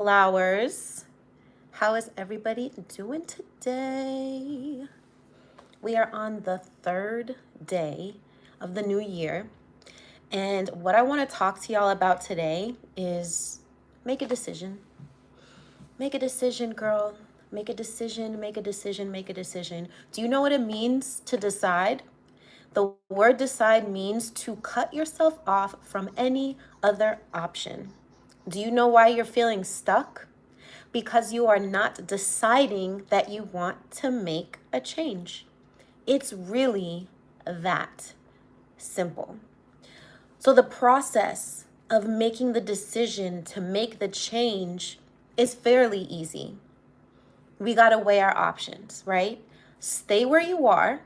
Flowers. How is everybody doing today? We are on the third day of the new year. And what I want to talk to y'all about today is make a decision. Make a decision, girl. Make a decision, make a decision, make a decision. Do you know what it means to decide? The word decide means to cut yourself off from any other option. Do you know why you're feeling stuck? Because you are not deciding that you want to make a change. It's really that simple. So the process of making the decision to make the change is fairly easy. We got to weigh our options, right? Stay where you are.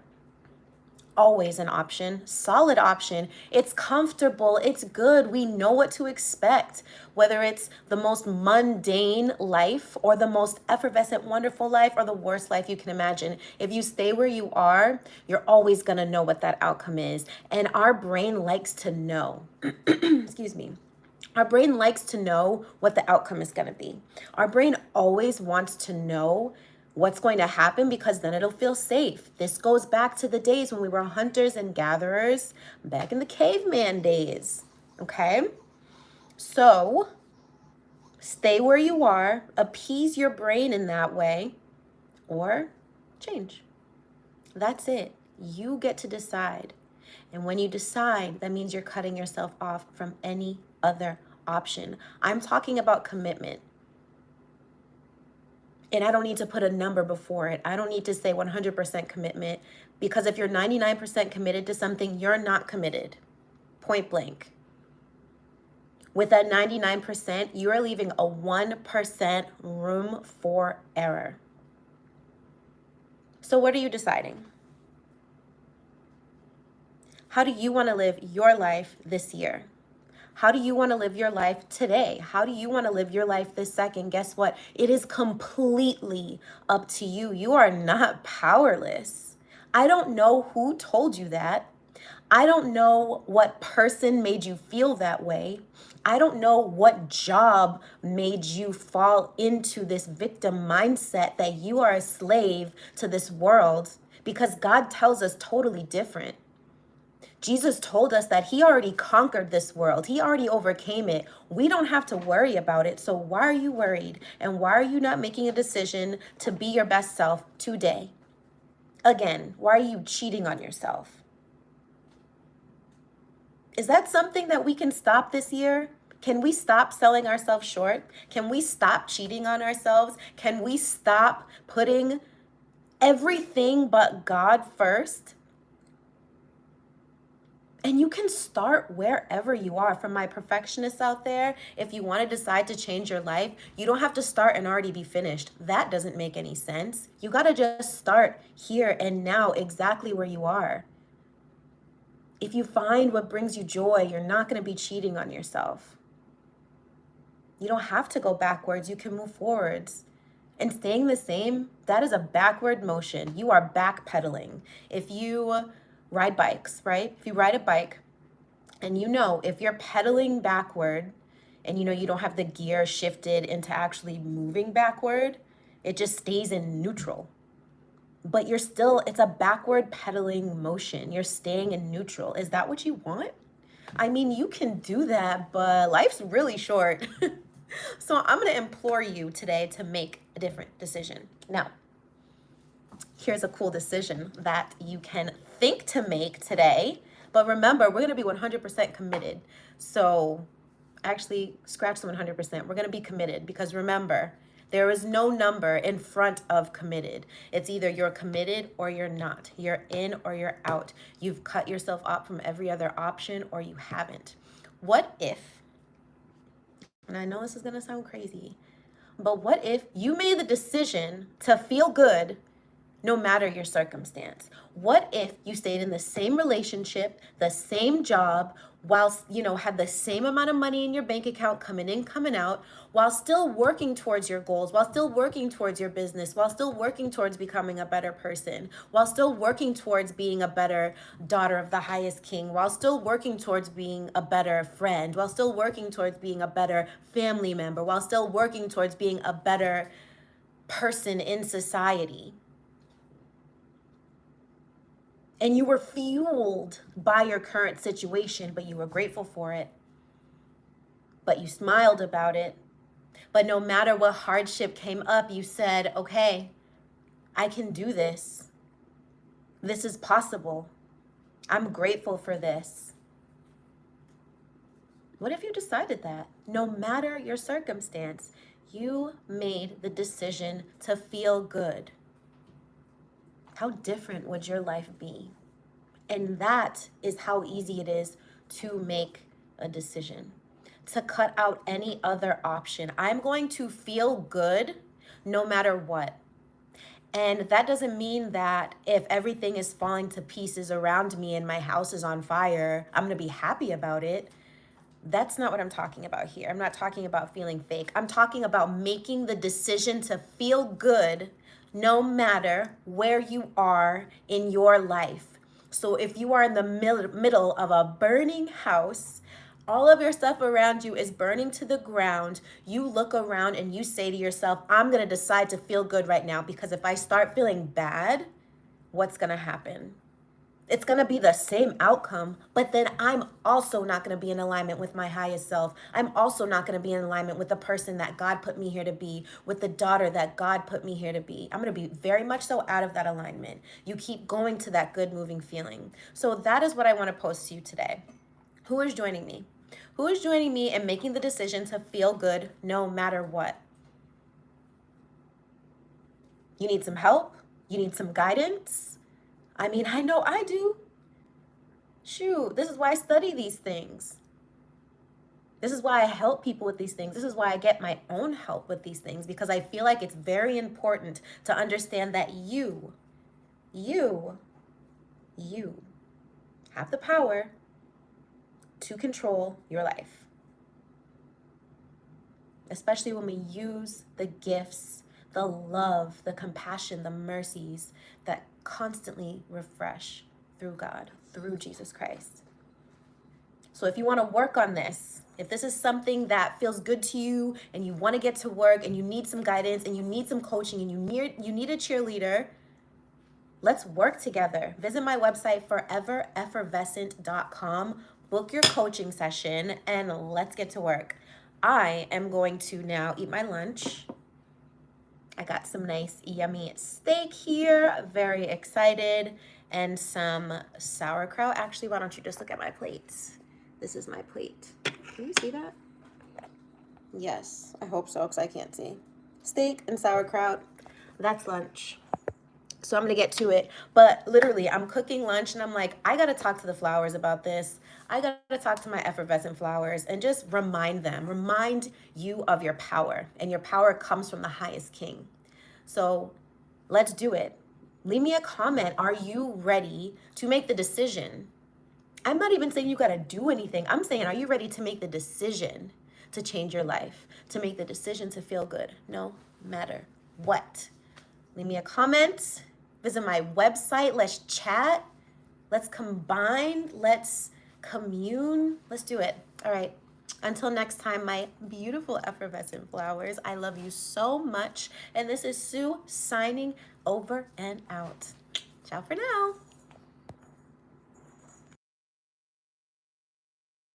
Always an option, solid option. It's comfortable, it's good. We know what to expect, whether it's the most mundane life or the most effervescent, wonderful life or the worst life you can imagine. If you stay where you are, you're always going to know what that outcome is. And our brain likes to know. Excuse me. Our brain likes to know what the outcome is going to be. Our brain always wants to know what's going to happen because then it'll feel safe. This goes back to the days when we were hunters and gatherers, back in the caveman days. Okay? So stay where you are, appease your brain in that way, or change. That's it. You get to decide. And when you decide, that means you're cutting yourself off from any other option. I'm talking about commitment. And I don't need to put a number before it. I don't need to say 100% commitment, because if you're 99% committed to something, you're not committed. Point blank. With that 99%, you are leaving a 1% room for error. So what are you deciding? How do you want to live your life this year? How do you want to live your life today? How do you want to live your life this second? Guess what? It is completely up to you. You are not powerless. I don't know who told you that. I don't know what person made you feel that way. I don't know what job made you fall into this victim mindset that you are a slave to this world, because God tells us totally different. Jesus told us that he already conquered this world. He already overcame it. We don't have to worry about it. So why are you worried? And why are you not making a decision to be your best self today? Again, why are you cheating on yourself? Is that something that we can stop this year? Can we stop selling ourselves short? Can we stop cheating on ourselves? Can we stop putting everything but God first? And you can start wherever you are. For my perfectionists out there, if you want to decide to change your life, you don't have to start and already be finished. That doesn't make any sense. You got to just start here and now, exactly where you are. If you find what brings you joy, you're not going to be cheating on yourself. You don't have to go backwards. You can move forwards. And staying the same, that is a backward motion. You are backpedaling. If you ride bikes, right? If you ride a bike and if you're pedaling backward and you don't have the gear shifted into actually moving backward, it just stays in neutral. But it's a backward pedaling motion. You're staying in neutral. Is that what you want? I mean, you can do that, but life's really short. So I'm going to implore you today to make a different decision. Now, here's a cool decision that you can think to make today. But remember, we're going to be 100% committed. So actually, scratch the 100%. We're going to be committed, because remember, there is no number in front of committed. It's either you're committed or you're not. You're in or you're out. You've cut yourself off from every other option, or you haven't. What if, and I know this is going to sound crazy, but what if you made the decision to feel good no matter your circumstance? What if you stayed in the same relationship, the same job, whilst, had the same amount of money in your bank account coming in, coming out, while still working towards your goals, while still working towards your business, while still working towards becoming a better person, while still working towards being a better daughter of the highest king, while still working towards being a better friend, while still working towards being a better family member, while still working towards being a better person in society? And you were fueled by your current situation, but you were grateful for it, but you smiled about it. But no matter what hardship came up, you said, okay, I can do this. This is possible. I'm grateful for this. What if you decided that no matter your circumstance, you made the decision to feel good? How different would your life be? And that is how easy it is to make a decision, to cut out any other option. I'm going to feel good no matter what. And that doesn't mean that if everything is falling to pieces around me and my house is on fire, I'm going to be happy about it. That's not what I'm talking about here. I'm not talking about feeling fake. I'm talking about making the decision to feel good no matter where you are in your life. So if you are in the middle of a burning house, all of your stuff around you is burning to the ground, you look around and you say to yourself, I'm going to decide to feel good right now, because if I start feeling bad, what's going to happen? It's going to be the same outcome, but then I'm also not going to be in alignment with my highest self. I'm also not going to be in alignment with the person that God put me here to be, with the daughter that God put me here to be. I'm going to be very much so out of that alignment. You keep going to that good moving feeling. So that is what I want to post to you today. Who is joining me? Who is joining me in making the decision to feel good no matter what? You need some help? You need some guidance? I mean, I know I do. Shoot, this is why I study these things. This is why I help people with these things. This is why I get my own help with these things, because I feel like it's very important to understand that you have the power to control your life. Especially when we use the gifts, the love, the compassion, the mercies that constantly refresh through God, through Jesus Christ. So if you want to work on this, if this is something that feels good to you and you want to get to work and you need some guidance and you need some coaching and you need a cheerleader, let's work together. Visit my website, forevereffervescent.com, book your coaching session, and let's get to work. I am going to now eat my lunch. I got some nice yummy steak here, very excited, and some sauerkraut. Actually, why don't you just look at my plate? This is my plate. Can you see that? Yes, I hope so, because I can't see. Steak and sauerkraut, that's lunch. So I'm gonna get to it, but literally I'm cooking lunch and I'm like, I gotta talk to the flowers about this. I gotta talk to my effervescent flowers and just remind you of your power, and your power comes from the highest king. So let's do it. Leave me a comment. Are you ready to make the decision? I'm not even saying you gotta do anything. I'm saying, are you ready to make the decision to change your life, to make the decision to feel good, no matter what? Leave me a comment. Visit my website. Let's chat. Let's combine. Let's commune. Let's do it. All right. Until next time, my beautiful effervescent flowers, I love you so much. And this is Sue signing over and out. Ciao for now.